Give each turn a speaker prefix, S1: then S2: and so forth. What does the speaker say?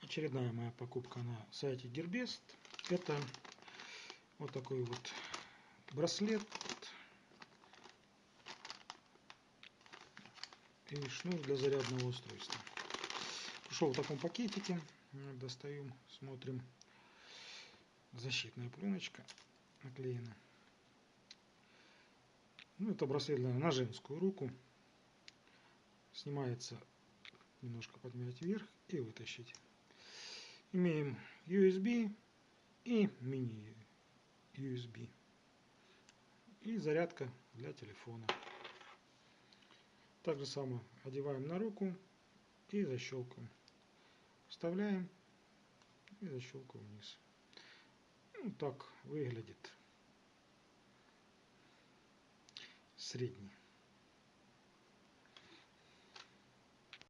S1: Очередная моя покупка на сайте Gearbest. Это вот такой вот браслет и шнур для зарядного устройства. Пришел в таком пакетике. Достаем, смотрим. Защитная пленочка наклеена. Ну, это браслет на женскую руку. Снимается, немножко поднять вверх и вытащить. Имеем USB и мини USB. И зарядка для телефона. Так же самое одеваем на руку и защелкиваем. Вставляем и защелкиваем вниз. Ну, так выглядит средний.